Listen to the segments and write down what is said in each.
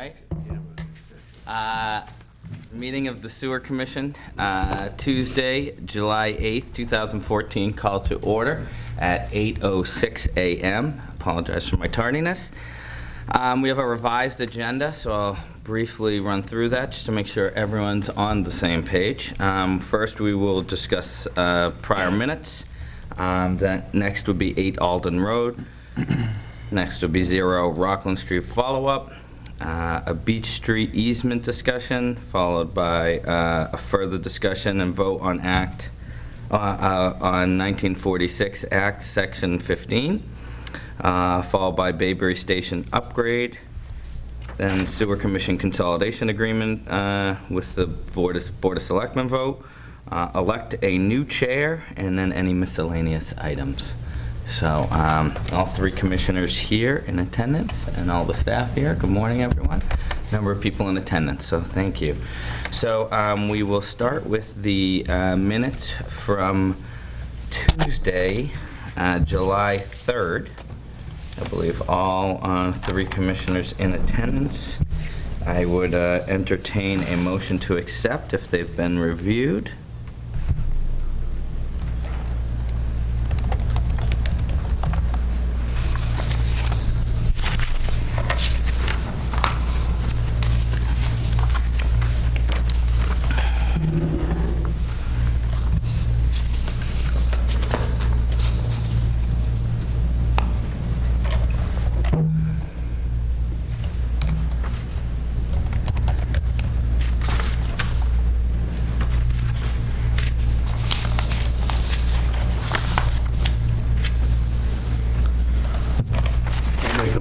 right. Meeting of the Sewer Commission, Tuesday, July 8th, 2014, call to order at 8:06 a.m. Apologize for my tardiness. We have a revised agenda, so I'll briefly run through that just to make sure everyone's on the same page. First, we will discuss prior minutes. Then next would be 8 Alden Road. Next would be 0 Rockland Street follow-up. A Beach Street easement discussion, followed by a further discussion and vote on on 1946 Act Section 15, followed by Bayberry Station upgrade, then Sewer Commission consolidation agreement with the Board of Selectmen vote, elect a new chair, and then any miscellaneous items. So all 3 commissioners here in attendance and all the staff here. Good morning, everyone. Number of people in attendance, so thank you. So we will start with the minutes from Tuesday, July 3rd. I believe all 3 commissioners in attendance. I would entertain a motion to accept if they've been reviewed.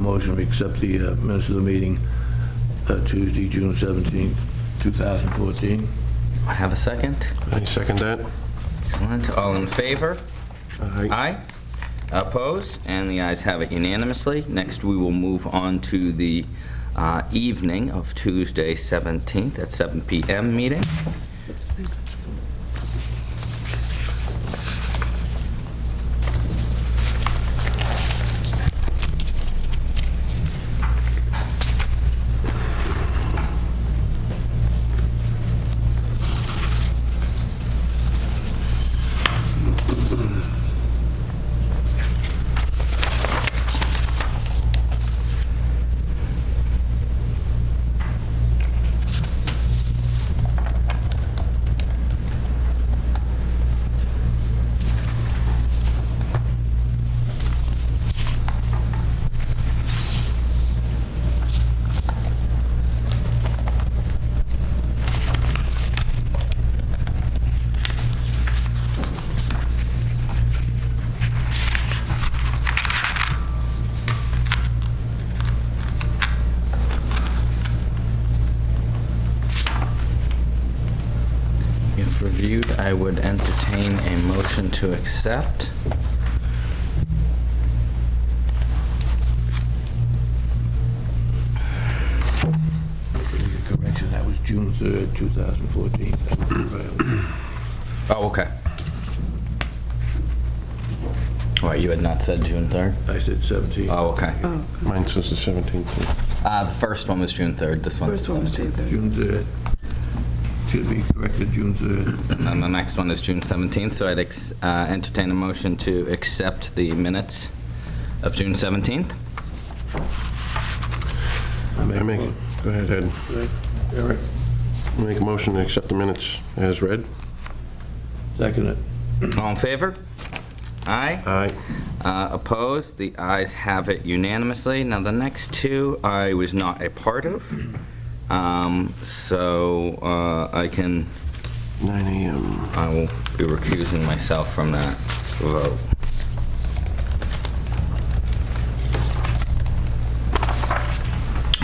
Motion to accept the minutes of the meeting Tuesday, June 17, 2014. I have a second. I second that. Excellent. All in favor? Aye. Aye. Opposed? And the ayes have it unanimously. Next, we will move on to the evening of Tuesday, 17th at 7 p.m. meeting. Reviewed, I would entertain a motion to accept. Correction, that was June 3rd, 2014. Oh, okay. All right, you had not said June 3rd? I said 17. Oh, okay. Mine says the 17th. The first one was June 3rd, this one's the 17th. June 3rd. Should be corrected, June 3rd. And the next one is June 17th, so I'd entertain a motion to accept the minutes of June 17th. Go ahead, Ed. Eric, Make a motion to accept the minutes as read. second it. All in favor? Aye. Aye. Opposed? The ayes have it unanimously. Now, the next 2 I was not a part of, so I can... 9 a.m. I will be recusing myself from that vote.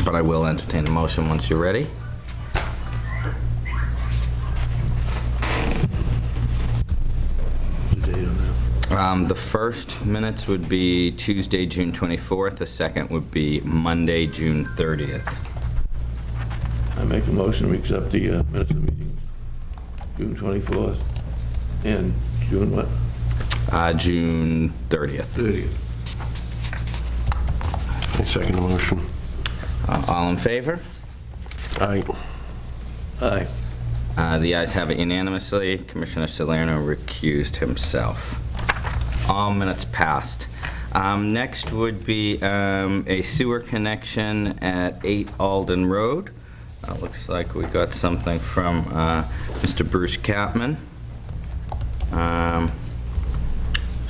But I will entertain a motion once you're ready. The date on that. The first minutes would be Tuesday, June 24th. The second would be Monday, June 30th. I make a motion to accept the minutes of the meeting June 24th and June what? June 30th. 30th. I second the motion. All in favor? Aye. Aye. The ayes have it unanimously. Commissioner Salerno recused himself. All minutes passed. Next would be a sewer connection at 8 Alden Road. Looks like we got something from Mr. Bruce Capman.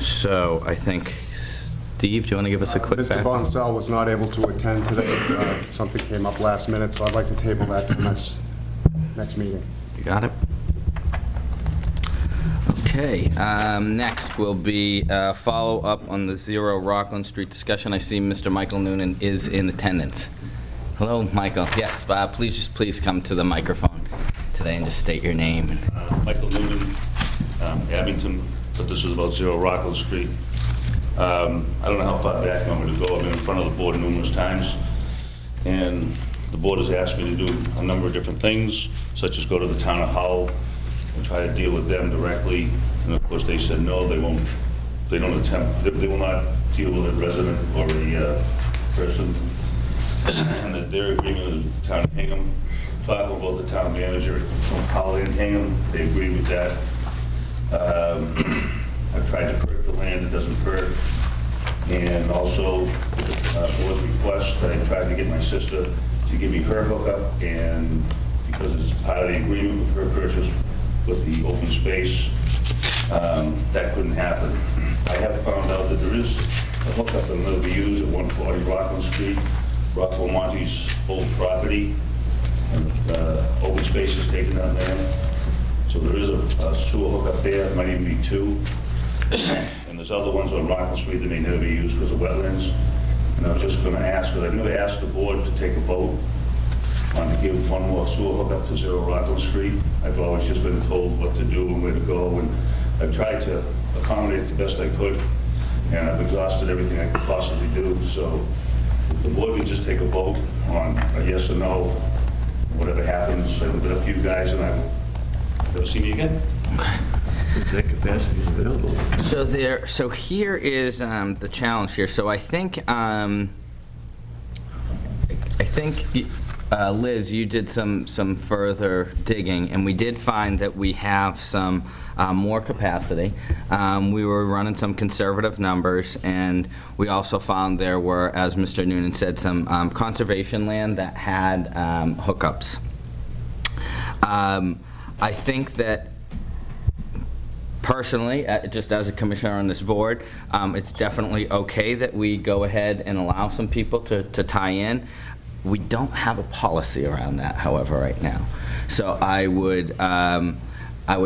So I think, Steve, do you want to give us a quick Mr. back? Boncel was not able to attend today. Something came up last minute, so I'd like to table that to the next meeting. You got it? Okay, next will be follow-up on the 0 Rockland Street discussion. I see Mr. Michael Noonan is in attendance. Hello, Michael. Yes, please come to the microphone today and just state your name. Michael Newman, Abington, but this is about 0 Rockland Street. I don't know how far back you want me to go. I've been in front of the board numerous times, and the board has asked me to do a number of different things, such as go to the town of Hull and try to deal with them directly. And of course, they said no, they won't. They don't attempt. They will not deal with a resident or a person. And that their agreement is with the town of Hingham. Talking about the town manager from Hull and Hingham, they agree with that. I've tried to perk the land, it doesn't perk. And also, board's request, I tried to get my sister to give me her hookup, and because it's part of the agreement with her purchase with the open space, that couldn't happen. I have found out that there is a hookup that will be used at 140 Rockland Street, Rockwell Monte's old property, and open space is taken down there. So there is a sewer hookup there, there might even be 2. And there's other ones on Rockland Street that may never be used because of wetlands. And I was just going to ask, because I've never asked the board to take a vote on to give one more sewer hookup to 0 Rockland Street. I've always just been told what to do and where to go, and I've tried to accommodate the best I could, and I've exhausted everything I could possibly do. So if the board would just take a vote on a yes or no, whatever happens. I've been a few guys, and I've never seen me again. If that capacity is available. So here is the challenge here. So I think Liz, you did some further digging, and we did find that we have some more capacity. We were running some conservative numbers, and we also found there were, as Mr. Noonan said, some conservation land that had hookups. I think that personally, just as a commissioner on this board, it's definitely okay that we go ahead and allow some people to tie in. We don't have a policy around that, however, right now. So I would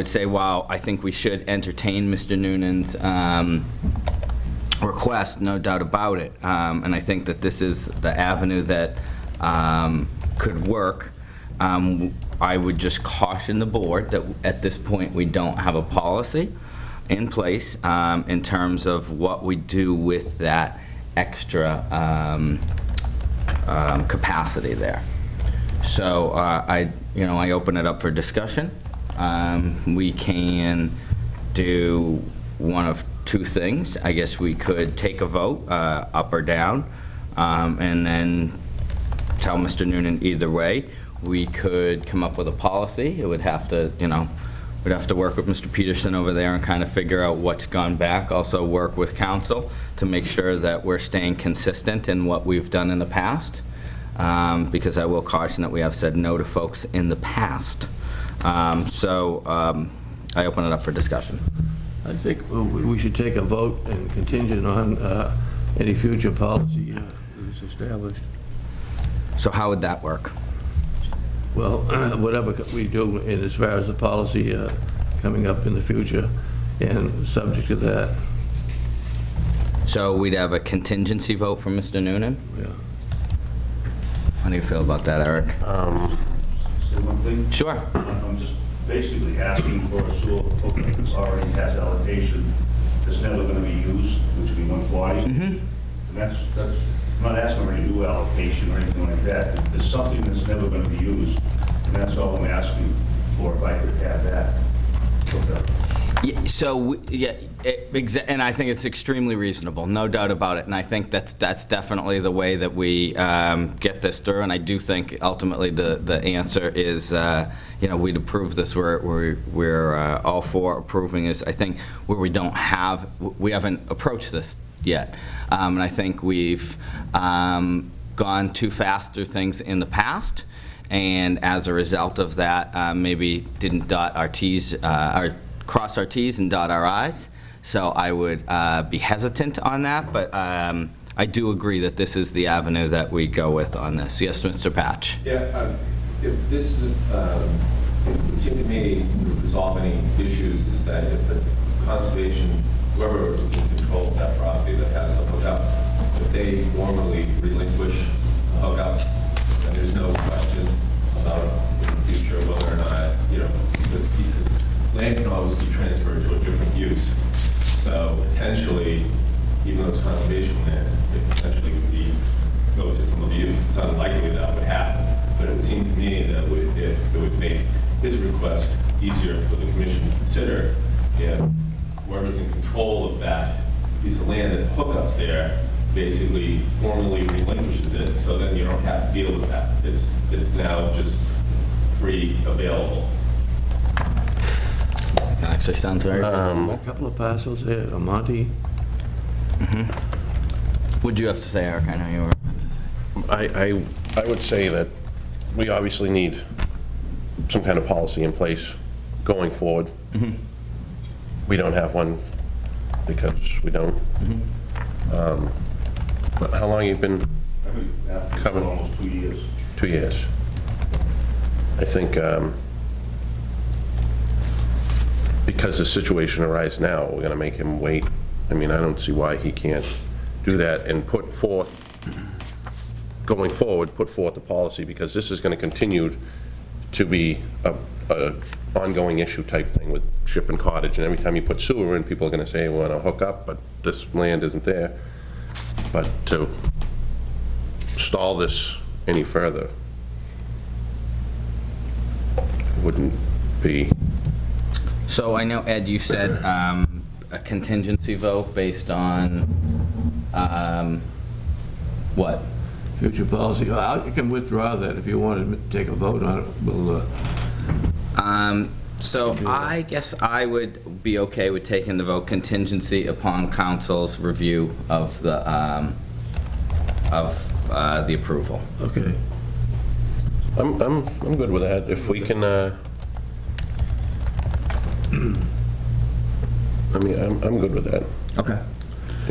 say, while I think we should entertain Mr. Noonan's request, no doubt about it, and I think that this is the avenue that could work, I would just caution the board that at this point we don't have a policy in place in terms of what we do with that extra capacity there. So I open it up for discussion. We can do one of 2 things. I guess we could take a vote up or down, and then tell Mr. Noonan either way. We could come up with a policy. It would have to, we'd have to work with Mr. Peterson over there and kind of figure out what's gone back. Also work with council to make sure that we're staying consistent in what we've done in the past. Because I will caution that we have said no to folks in the past. So I open it up for discussion. I think we should take a vote and contingent on any future policy that is established. So how would that work? Well, whatever we do in as far as the policy coming up in the future, and subject to that. So we'd have a contingency vote from Mr. Noonan? Yeah. How do you feel about that, Eric? Say one thing? Sure. I'm just basically asking for a sewer hookup that already has allocation that's never going to be used, which would be 140. And that's, I'm not asking for any new allocation or anything like that. There's something that's never going to be used, and that's all I'm asking for, if I could have that hooked up. Yeah, so, and I think it's extremely reasonable, no doubt about it. And I think that's definitely the way that we get this through. And I do think ultimately the answer is, we'd approve this. We're all for approving this. I think where we haven't approached this yet. And I think we've gone too fast through things in the past. And as a result of that, maybe didn't dot our T's, or cross our T's and dot our I's. So I would be hesitant on that, but I do agree that this is the avenue that we go with on this. Yes, Mr. Patch? Yeah, if this is, it would seem to me to resolve any issues is that if the conservation, whoever is in control of that property that has the hookup, if they formally relinquish the hookup, then there's no question about in the future whether or not, because land can always be transferred to a different use. So potentially, even though it's conservation land, it potentially could go to some of the use. It's unlikely that would happen, but it would seem to me that it would make his request easier for the commission to consider if whoever's in control of that piece of land that the hookup's there basically formally relinquishes it, so then you don't have to deal with that. It's now just free, available. That actually sounds very reasonable. A couple of parcels here, a Monte. What'd you have to say, Eric? I know you were about to say. I would say that we obviously need some kind of policy in place going forward. We don't have one because we don't. But how long have you been? I've been after Coming. for almost 2 years. 2 years. I think because the situation arises now, we're going to make him wait. I mean, I don't see why he can't do that and put forth, going forward, put forth a policy, because this is going to continue to be a ongoing issue type thing with Ship and Cottage. And every time you put sewer in, people are going to say, we want to hook up, but this land isn't there. But to stall this any further wouldn't be. So I know, Ed, you said a contingency vote based on what? Future policy. You can withdraw that if you want to take a vote on it. We'll, So I guess I would be okay with taking the vote contingency upon council's review of the approval. okay. I'm good with that. If we can, I'm good with that. Okay.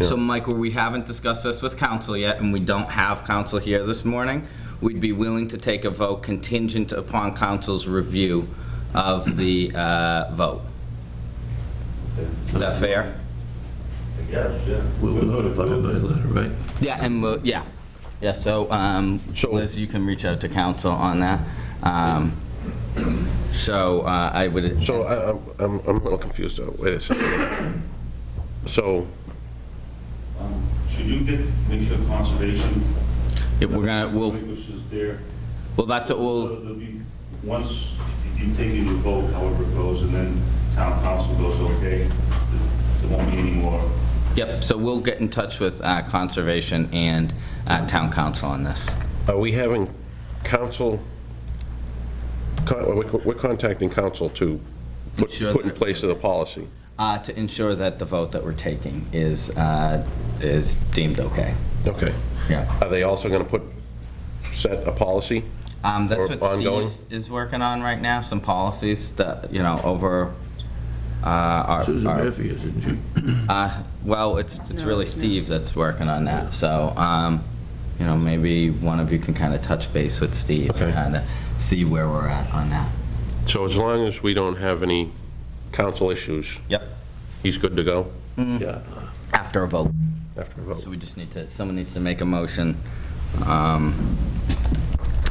So, Michael, we haven't discussed this with council yet, and we don't have council here this morning. We'd be willing to take a vote contingent upon council's review of the vote. Is that fair? I guess, yeah. We'll notify them by letter, right? Yeah, and yeah. So, Liz, you can reach out to council on that. So, I would. So I'm a little confused though. Wait a second. So, Should you make sure conservation? If we're gonna, Which is there. well, that's what So we'll, there'll be, once you take your vote, however it goes, and then town council goes, okay, there won't be any more. yep, so we'll get in touch with conservation and town council on this. are we having council, we're contacting council to Ensure put in that- place of the policy? To ensure that the vote that we're taking is deemed okay. Okay. Yeah. Are they also going to set a policy? That's Or what ongoing? Steve is working on right now, some policies that, over our. Susan Murphy is, isn't she? Well, it's really Steve that's working on that, so, maybe one of you can kind of touch base with Steve Okay. and kind of see where we're at on that. So as long as we don't have any council issues, Yep, he's good to go Yeah. after a vote. after a vote? So we just someone needs to make a motion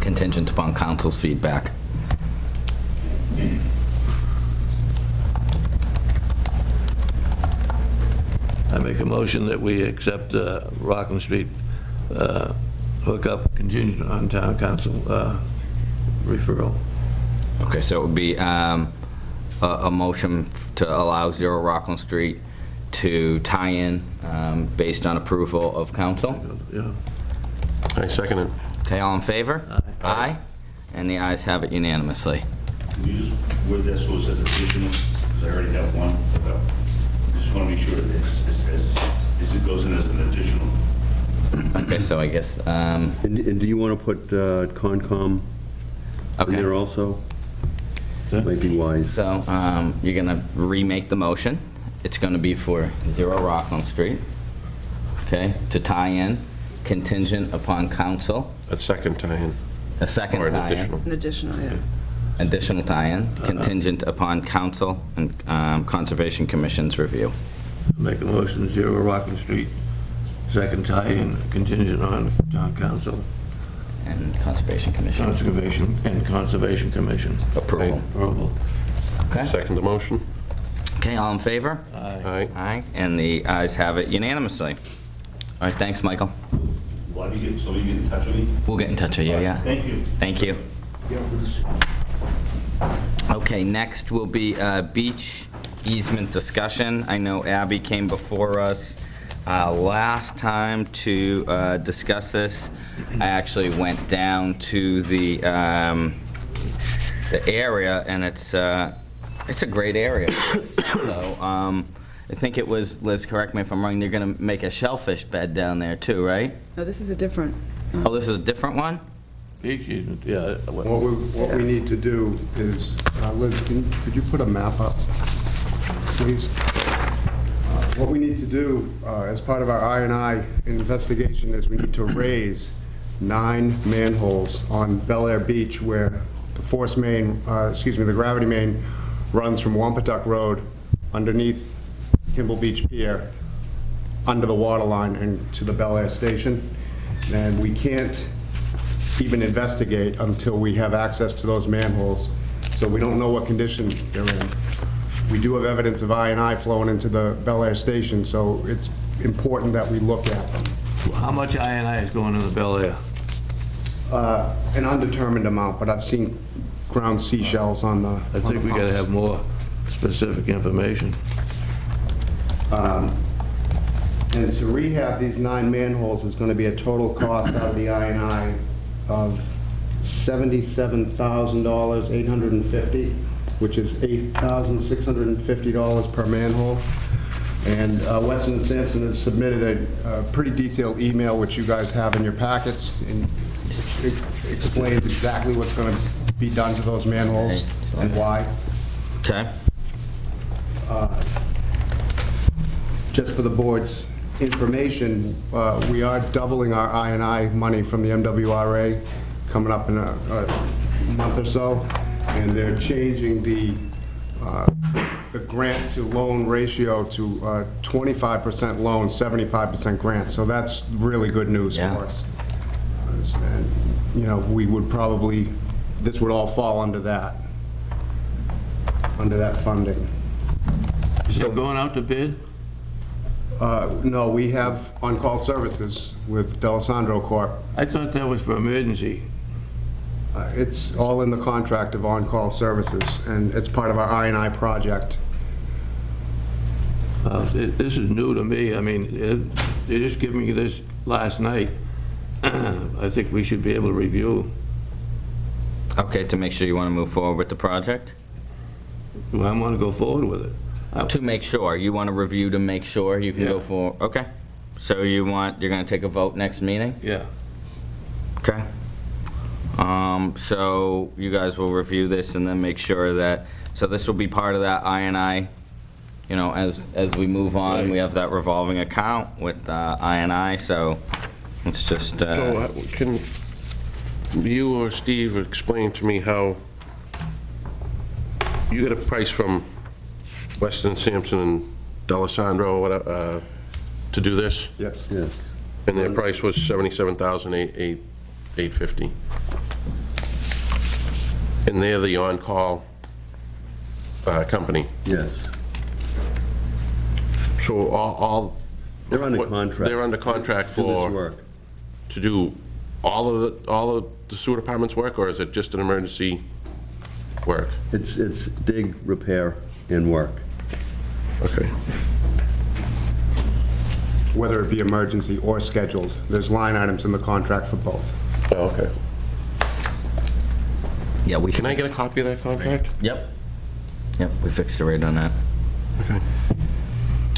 contingent upon council's feedback. I make a motion that we accept Rockland Street hookup contingent on town council referral. Okay, so it would be a motion to allow 0 Rockland Street to tie in based on approval of council. Yeah. I second it. Okay, all in favor? Aye. And the ayes have it unanimously. Can you just word that so it says additional, because I already have one. Just want to make sure that it goes in as an additional. Okay, so I guess, And do you want to put Concom in there okay. also? Might be wise. So you're going to remake the motion. It's going to be for 0 Rockland Street, okay, to tie in, contingent upon council, A second tie-in. a second Or an tie-in. additional. An additional, yeah. Additional tie-in, contingent upon council and Conservation Commission's review. Make a motion, 0 Rockland Street, second tie-in, contingent on town council, And Conservation Commission Conservation Commission approval. approval. Okay, Second the motion? okay, all in favor? Aye. Aye, and the ayes have it unanimously. All right, thanks, Michael. Why do you get, so you get in touch with me? We'll get in touch with you, yeah. Thank you. Thank you. Okay, next will be beach easement discussion. I know Abby came before us last time to discuss this. I actually went down to the area, and it's a great area. So I think it was, Liz, correct me if I'm wrong, they're going to make a shellfish bed down there too, right? No, this is a different, Oh, this is a different one? Beach easement, yeah. What we need to do is, Liz, could you put a map up, please? What we need to do as part of our I&I investigation is we need to raise 9 manholes on Bel Air Beach where the force main, the gravity main runs from Wampatuck Road underneath Kimball Beach Pier under the water line and to the Bel Air station. And we can't even investigate until we have access to those manholes. So we don't know what condition they're in. We do have evidence of I&I flowing into the Bel Air station, so it's important that we look at them. How much I&I is going in the Bel Air? An undetermined amount, but I've seen ground seashells on the I think we gotta have more specific information. And to rehab these 9 manholes is gonna be a total cost out of the I&I of $77,850, which is $8,650 per manhole. And Weston and Sampson has submitted a pretty detailed email, which you guys have in your packets, and it explains exactly what's gonna be done to those manholes and why. Okay. Just for the board's information, we are doubling our I&I money from the MWRA coming up in a month or so, and they're changing the grant to loan ratio to 25% loan, 75% grant, so that's really good news for Yeah. us. And, you know, we would probably, this would all fall under that funding. Is it going out to bid? No, we have on-call services with D'Alessandro Corp. I thought that was for emergency. It's all in the contract of on-call services, and it's part of our I&I project. This is new to me. I mean, they just gave me this last night. I think we should be able to review. Okay, to make sure you want to move forward with the project? I want to go forward with it. To make sure, you want to review to make sure you can go Yeah. for, okay. So you're going to take a vote next meeting? Yeah. Okay. So you guys will review this and then make sure that, so this will be part of that I&I, you know, as we move on, we have that revolving account with I&I, so it's just, So can you or Steve explain to me how you get a price from Weston, Sampson, and D'Alessandro, whatever, to do this? Yes. Yes. And their price was $77,850. And they're the on-call company. Yes. So all... They're under what- contract. They're under contract Do this for, work. to do all of the sewer department's work, or is it just an emergency Work. It's dig, repair, and work. Okay. Whether it be emergency or scheduled. There's line items in the contract for both. Oh, okay. Yeah, we. Can I get a copy of that contract? Yep. Yep, we fixed a rate on that. Okay.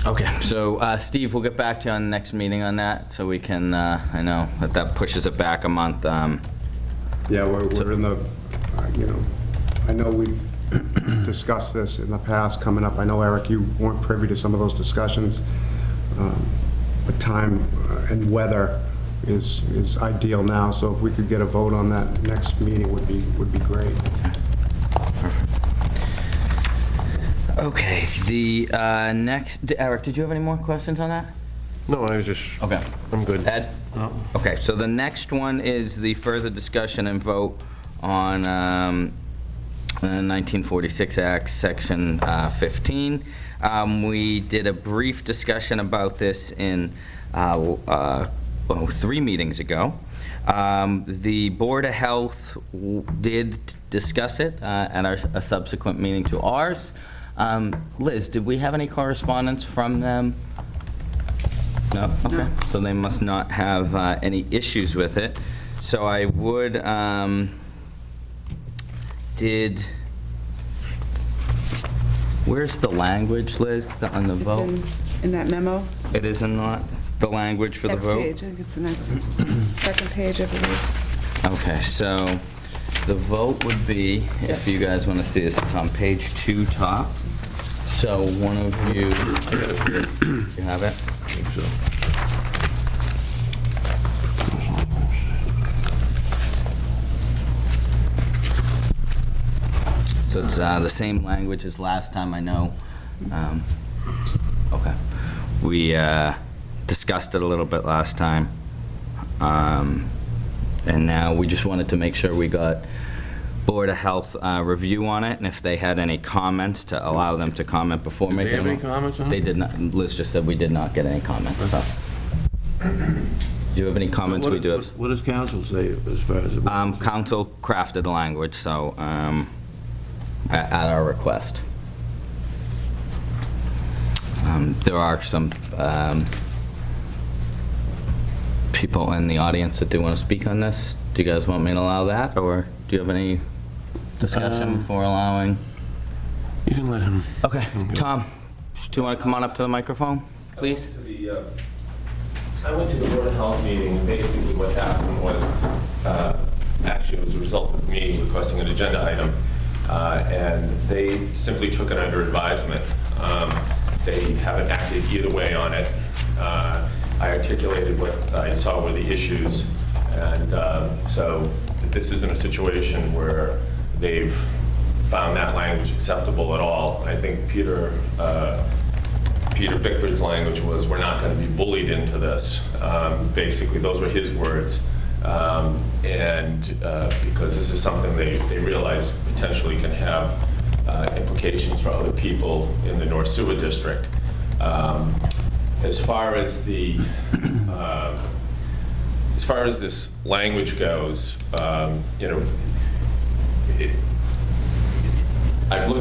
Okay, so Steve, we'll get back to you on the next meeting on that, so we can, I know that pushes it back a month. Yeah, we're in the, I know we've discussed this in the past coming up. I know, Eric, you weren't privy to some of those discussions. But time and weather is ideal now, so if we could get a vote on that next meeting would be great. Okay, the next, Eric, did you have any more questions on that? No, I was just, Okay. I'm good. Ed? Okay, so the next one is the further discussion and vote on 1946 Act, Section 15. We did a brief discussion about this in 3 meetings ago. The Board of Health did discuss it at a subsequent meeting to ours. Liz, did we have any correspondence from them? No? Okay, so they must not have any issues with it. So I would, where's the language, Liz, on the vote? It's in that memo. It is not the language for the Next vote? page, I think it's the next, second page, I believe. Okay, so the vote would be, if you guys want to see this, it's on page 2 top. So one of you, you have it? I think so. So it's the same language as last time, I know. Okay. We discussed it a little bit last time. And now we just wanted to make sure we got Board of Health review on it, and if they had any comments, to allow them to comment before Did they making. have any comments on it? They did not. Liz just said we did not get any comments, so. Do you have any comments? We do have. What does council say as far as? Council crafted the language, so, at our request. There are some people in the audience that do want to speak on this. Do you guys want me to allow that, or do you have any discussion before allowing? You can let him. Okay, Tom, do you want to come on up to the microphone, please? I went to the Board of Health meeting, and basically what happened was, actually it was a result of me requesting an agenda item, and they simply took it under advisement. They haven't acted either way on it. I articulated what I saw were the issues, and so this isn't a situation where they've found that language acceptable at all. I think Peter Bickford's language was, we're not going to be bullied into this. Basically, those were his words. And because this is something they realize potentially can have implications for other people in the North Sewer District. As far as this language goes,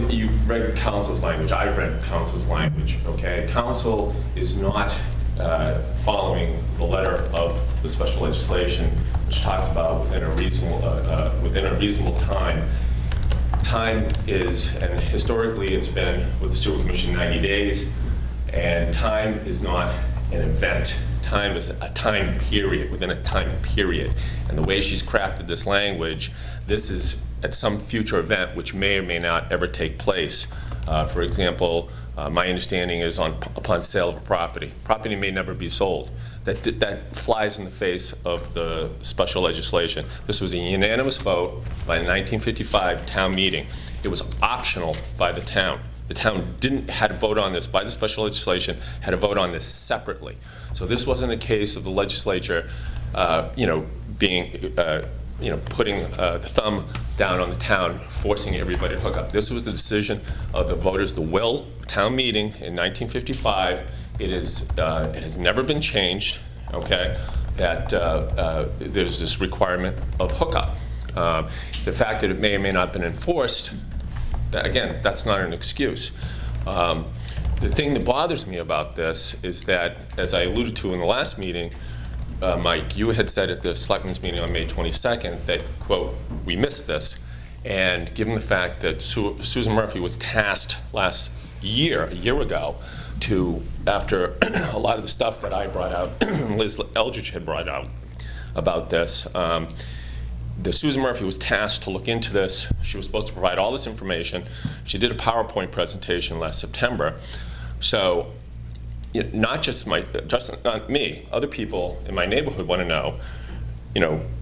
you've read council's language, I've read council's language, okay? Council is not following the letter of the special legislation, which talks about within a reasonable time. Time is, and historically it's been with the Sewer Commission 90 days, and time is not an event. Time is a time period, within a time period. And the way she's crafted this language, this is at some future event which may or may not ever take place. For example, my understanding is upon sale of a property. Property may never be sold. That flies in the face of the special legislation. This was a unanimous vote by the 1955 town meeting. It was optional by the town. The town had to vote on this by the special legislation, had to vote on this separately. So this wasn't a case of the legislature, being, putting the thumb down on the town, forcing everybody to hook up. This was the decision of the voters, the will town meeting in 1955. It has never been changed, okay, that there's this requirement of hookup. The fact that it may or may not have been enforced, Again, that's not an excuse. The thing that bothers me about this is that, as I alluded to in the last meeting, Mike, you had said at the Selectmen's meeting on May 22nd that, quote, "we missed this." And given the fact that Susan Murphy was tasked a year ago, after a lot of the stuff that I brought out, Liz Eldridge had brought out about this, Susan Murphy was tasked to look into this. She was supposed to provide all this information. She did a PowerPoint presentation last September. So, not me, other people in my neighborhood want to know,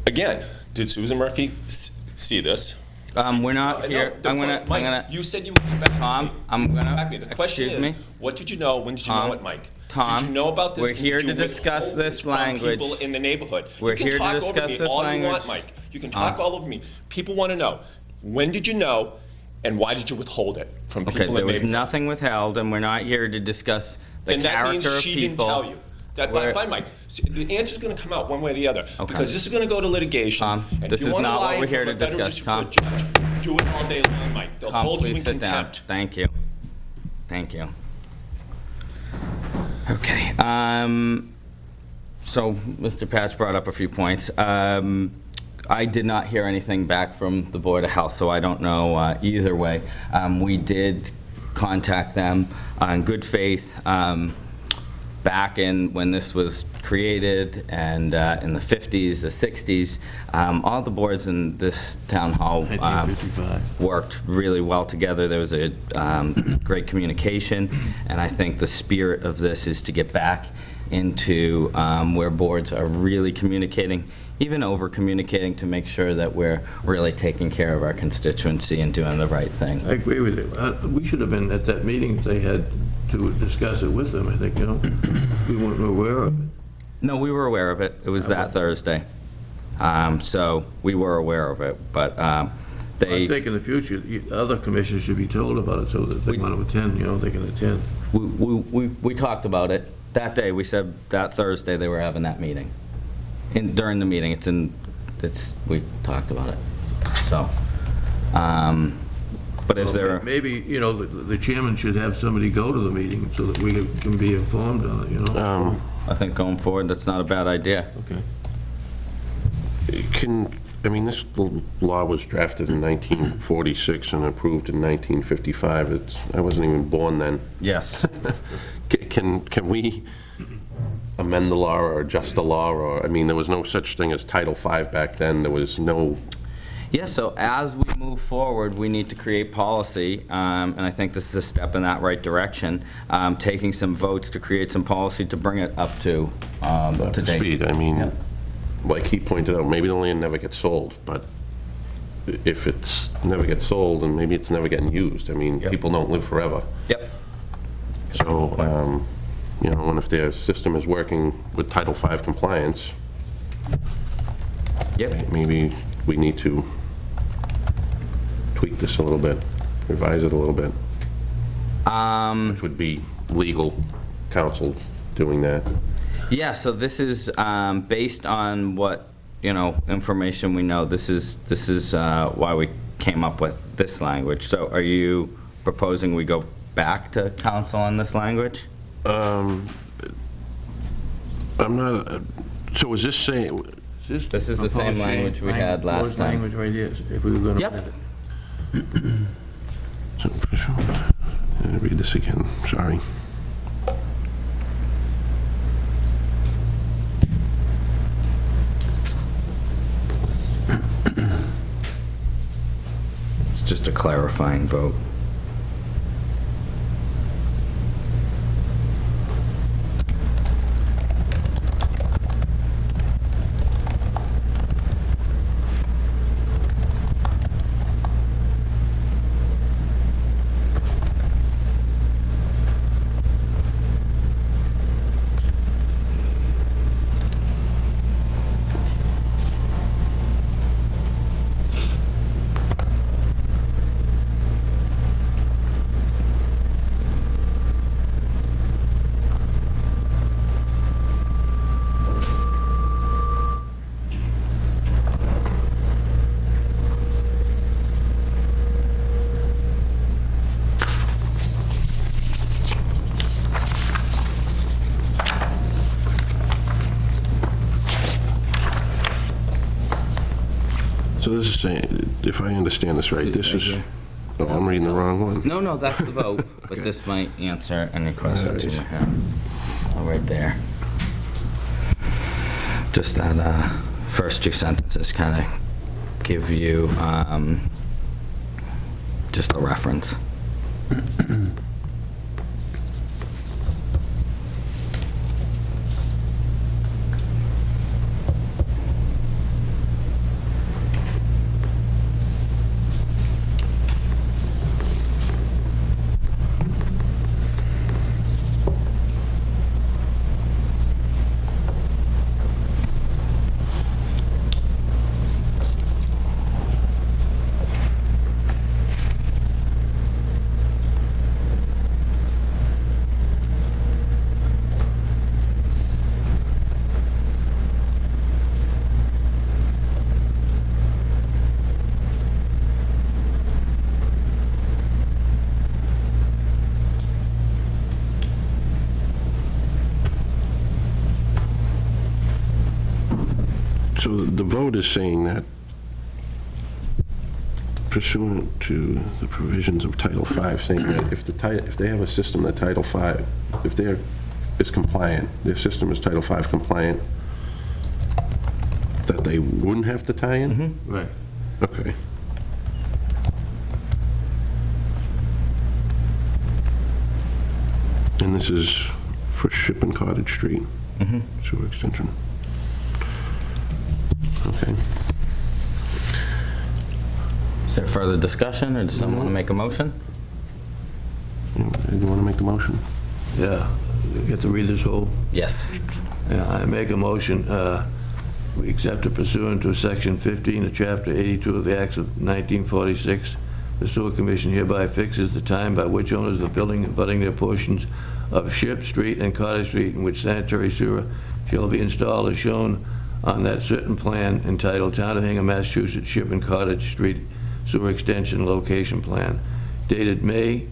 again, did Susan Murphy see this? We're not here. Mike, you said you would get back to me. Tom, I'm gonna, Back to me. The question excuse is, me? what did you know? When did you know it, Mike? Tom, did you know about this? we're here Did you to discuss withhold this from language. people in the neighborhood. We're You can here to talk over discuss me this all language. you want, Mike. You can talk all over me. People want to know, when did you know, and why did you withhold it from people Okay, in the there was neighborhood? nothing withheld, and we're not here to discuss the And that character means of she didn't people. tell you. We're- Fine, Mike. So the answer's going to come out one way or the other. Okay. Because this is going to go to litigation. Tom, and this if you is wanna not what lie we're here from to a federal discuss, district court judge, do it all day long, Mike. They'll Tom, hold you please in sit down. contempt. Thank you. Thank you. Okay, so Mr. Patch brought up a few points. I did not hear anything back from the Board of Health, so I don't know either way. We did contact them in good faith back in when this was created, and in the 50s, the 60s. All the boards in this town hall 1955. worked really well together. There was a great communication, and I think the spirit of this is to get back into where boards are really communicating, even over-communicating, to make sure that we're really taking care of our constituency and doing the right thing. I agree with you. We should have been at that meeting they had to discuss it with them, I think, we weren't aware of it. No, we were aware of it. It was that Thursday. So we were aware of it, but I they, think in the future, other commissioners should be told about it so that if they want to attend, they can attend. we talked about it. That day, we said that Thursday they were having that meeting. During the meeting, we talked about it. So, but is there? Maybe, the chairman should have somebody go to the meeting so that we can be informed on it, I think going forward, that's not a bad idea. Okay. This law was drafted in 1946 and approved in 1955. I wasn't even born then. Yes. Can we amend the law or adjust the law? Or, there was no such thing as Title V back then. There was no... Yeah, so as we move forward, we need to create policy, and I think this is a step in that right direction, taking some votes to create some policy to bring it up to date. speed. Yep. Like he pointed out, maybe the land never gets sold, but if it's never gets sold, then maybe it's never getting used. Yep. People don't live forever. Yep. So, and if their system is working with Title V compliance, Yep. maybe we need to tweak this a little bit, revise it a little bit. Which would be legal counsel doing that. Yeah, so this is based on what, information we know. This is why we came up with this language. So are you proposing we go back to council on this language? I'm not, so is this saying, This is the same language we had last time. Language right here, if we were going to Yep. amend it. read this again, sorry. It's just a clarifying vote. So this is saying, if I understand this right, this is, oh, I'm reading the wrong one. No, that's the vote, but Okay. this might answer any questions you might have. Oh, right there. Just that first two sentences kind of give you just a reference. So the vote is saying that pursuant to the provisions of Title V, saying that if they have a system that Title V, if is compliant, their system is Title V compliant, that they wouldn't have to tie in? Right. Okay. And this is for Ship and Cottage Street? Sewer extension. Okay. Is there further discussion, or does someone want to make a motion? You want to make the motion? Yeah, you get to read this whole? Yes. Yeah, I make a motion, we accept it pursuant to Section 15 of Chapter 82 of the Acts of 1946. The Sewer Commission hereby fixes the time by which owners of the building abutting their portions of Ship Street and Cottage Street in which sanitary sewer shall be installed as shown on that certain plan entitled Town of Hingham, Massachusetts Ship and Cottage Street Sewer Extension Location Plan, dated May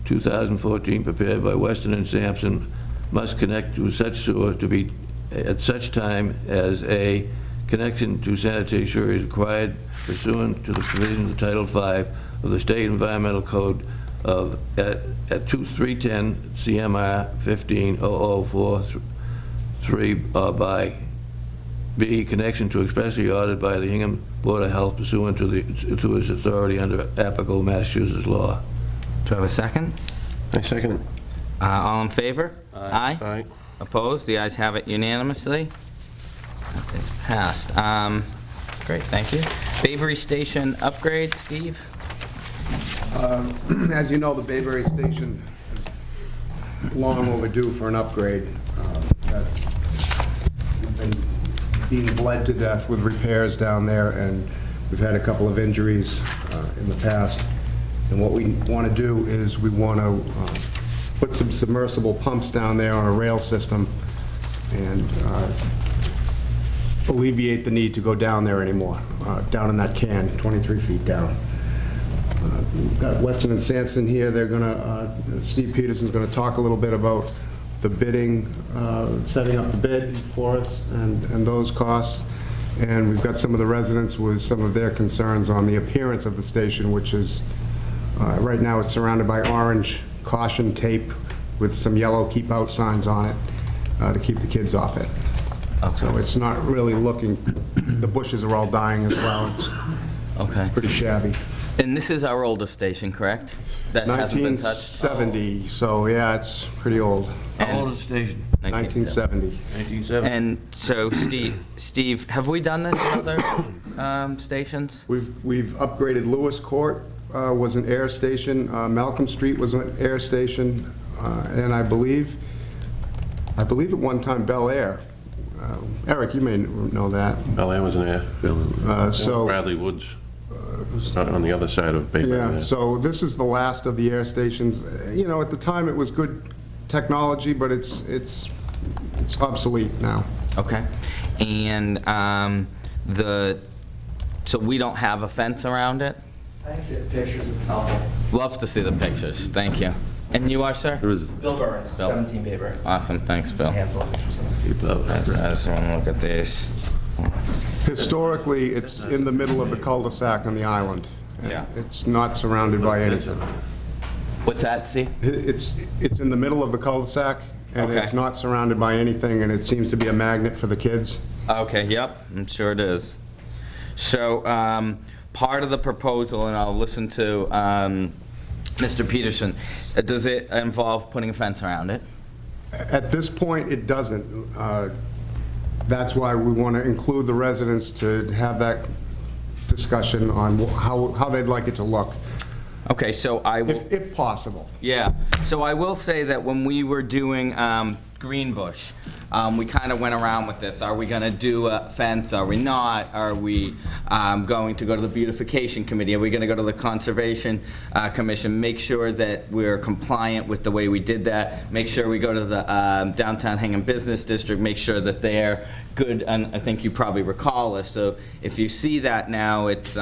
2014, prepared by Weston and Sampson, must connect to such sewer to be at such time as a connection to sanitary sewer is required pursuant to the provisions of Title V of the State Environmental Code of at 310 CMR 150043 by B, connection to expressly ordered by the Hingham Board of Health pursuant to its authority under applicable Massachusetts law. Do I have a second? I second it. All in favor? Aye. Aye. Opposed? The ayes have it unanimously. It's passed. Great, thank you. Bayberry Station upgrade, Steve? As you know, the Bayberry Station is long overdue for an upgrade. We've been being bled to death with repairs down there, and we've had a couple of injuries in the past. And what we want to do is we want to put some submersible pumps down there on a rail system and alleviate the need to go down there anymore, down in that can, 23 feet down. We've got Weston and Sampson here. They're going to, Steve Peterson's going to talk a little bit about the bidding, setting up the bid for us and those costs. And we've got some of the residents with some of their concerns on the appearance of the station, which is, right now it's surrounded by orange caution tape with some yellow keep out signs on it to keep the kids off it. So it's not really looking, the bushes are all dying as well. It's Okay. pretty shabby. And this is our oldest station, correct? That hasn't been touched? 1970, so yeah, it's pretty old. How old is the station? 1970. 1970? And so, Steve, have we done this in other stations? We've upgraded Lewis Court, was an air station, Malcolm Street was an air station, and I believe at one time Bel Air. Eric, you may know that. Bel Air was in there. So, Bradley Woods on the other side of Bayberry. yeah, so this is the last of the air stations. You know, at the time, it was good technology, but it's obsolete now. Okay. And so we don't have a fence around it? I think you have pictures of Tumble. Love to see the pictures. Thank you. And you are, sir? Bill Burns, Bill. 17 Baber. Awesome. Thanks, A Bill. handful of pictures of him. Keep up. I just want to look at these. Historically, it's in the middle of the cul-de-sac on the island. Yeah. It's not surrounded by anything. What's that, Steve? It's in the middle of the cul-de-sac, and Okay. it's not surrounded by anything, and it seems to be a magnet for the kids. Okay, yep, I'm sure it is. So, part of the proposal, and I'll listen to Mr. Peterson, does it involve putting a fence around it? At this point, it doesn't. That's why we want to include the residents to have that discussion on how they'd like it to look, Okay, so I will... if possible. Yeah, so I will say that when we were doing Greenbush, we kind of went around with this. Are we going to do a fence? Are we not? Are we going to go to the beautification committee? Are we going to go to the conservation commission? Make sure that we're compliant with the way we did that. Make sure we go to the downtown Hingham Business District. Make sure that they're good. And I think you probably recall this. So if you see that now, it's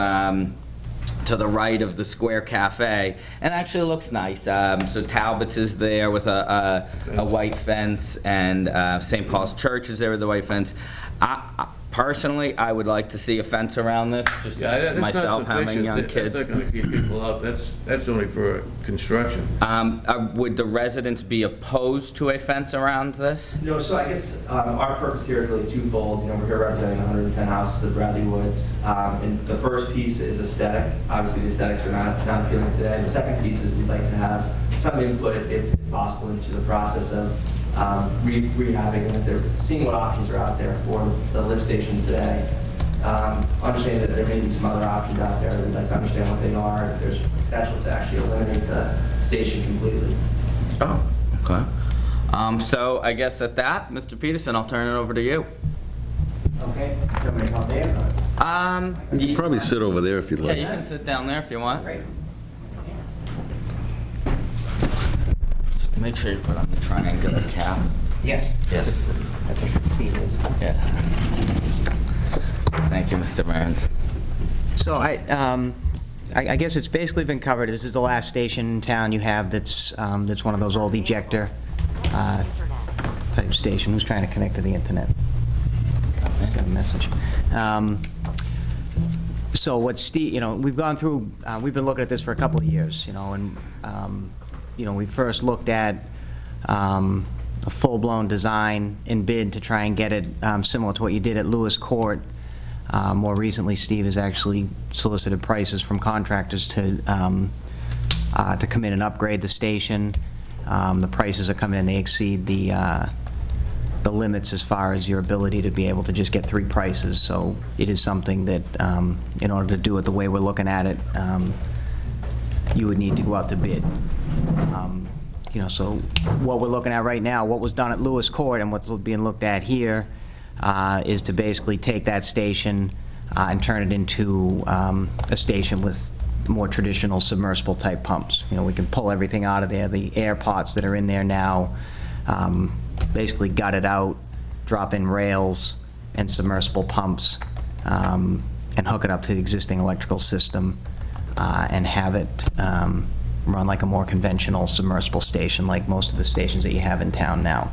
to the right of the Square Cafe, and actually it looks nice. So Talbot's is there with a white fence, and St. Paul's Church is there with a white fence. Personally, I would like to see a fence around this, just That's not myself having sufficient. young kids. That's not going to keep people out. That's only for construction. Would the residents be opposed to a fence around this? No, so I guess our purpose here is really twofold. You know, we're here representing 110 houses of Bradley Woods. And the first piece is aesthetic. Obviously, the aesthetics are not appealing today. The second piece is we'd like to have some input, if possible, into the process of rehabbing, and if they're seeing what options are out there for the lift station today. Understanding that there may be some other options out there, we'd like to understand what they are, if there's potential to actually eliminate the station completely. Oh, okay. So I guess at that, Mr. Peterson, I'll turn it over to you. Okay, do you want me to come there? You can probably sit over there if you'd Yeah, like. you can sit down there if you want. Great. Make sure you put on the triangular cap. Yes. Yes. That's what the seat is. Yeah. Thank you, Mr. Burns. So I guess it's basically been covered. This is the last station in town you have that's one of those old ejector type station. Who's trying to connect to the internet? Got a message. So what Steve, we've gone through, we've been looking at this for a couple of years, and we first looked at a full-blown design and bid to try and get it similar to what you did at Lewis Court. More recently, Steve has actually solicited prices from contractors to come in and upgrade the station. The prices are coming in, they exceed the limits as far as your ability to be able to just get 3 prices. So it is something that, in order to do it the way we're looking at it, you would need to go out to bid. So what we're looking at right now, what was done at Lewis Court and what's being looked at here is to basically take that station and turn it into a station with more traditional submersible type pumps. We can pull everything out of there, the air pots that are in there now, basically gut it out, drop in rails and submersible pumps, and hook it up to the existing electrical system, and have it run like a more conventional submersible station like most of the stations that you have in town now.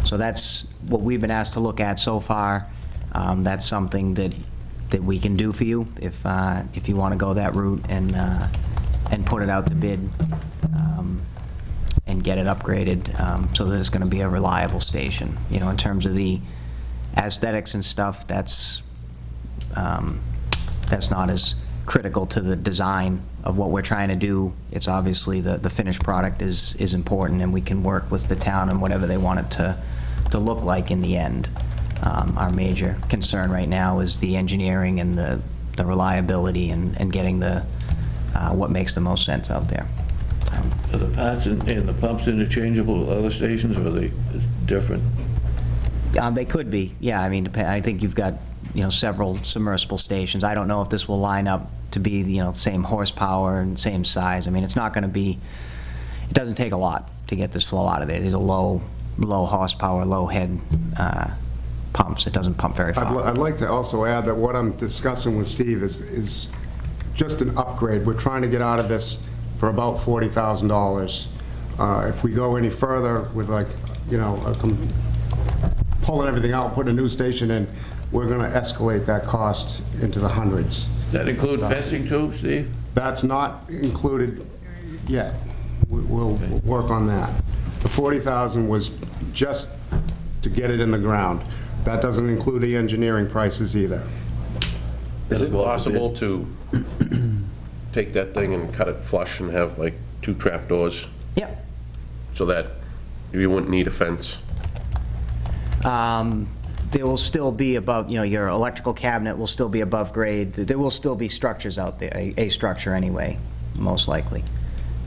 So that's what we've been asked to look at so far. That's something that we can do for you if you want to go that route and put it out to bid and get it upgraded so that it's going to be a reliable station. In terms of the aesthetics and stuff, that's not as critical to the design of what we're trying to do. It's obviously the finished product is important, and we can work with the town and whatever they want it to look like in the end. Our major concern right now is the engineering and the reliability and getting what makes the most sense out there. Are the parts and the pumps interchangeable with other stations, or are they different? They could be, yeah. I mean, I think you've got several submersible stations. I don't know if this will line up to be the same horsepower and same size. I mean, it's not going to be. It doesn't take a lot to get this flow out of there. These are low horsepower, low head pumps. It doesn't pump very far. I'd like to also add that what I'm discussing with Steve is just an upgrade. We're trying to get out of this for about $40,000. If we go any further with pulling everything out, putting a new station in, we're going to escalate that cost into the hundreds. Does that include fencing too, Steve? That's not included yet. We'll work on that. The 40,000 was just to get it in the ground. That doesn't include the engineering prices either. Is it possible to take that thing and cut it flush and have like 2 trap doors Yep. so that you wouldn't need a fence? There will still be above, your electrical cabinet will still be above grade. There will still be structures out there, a structure anyway, most likely.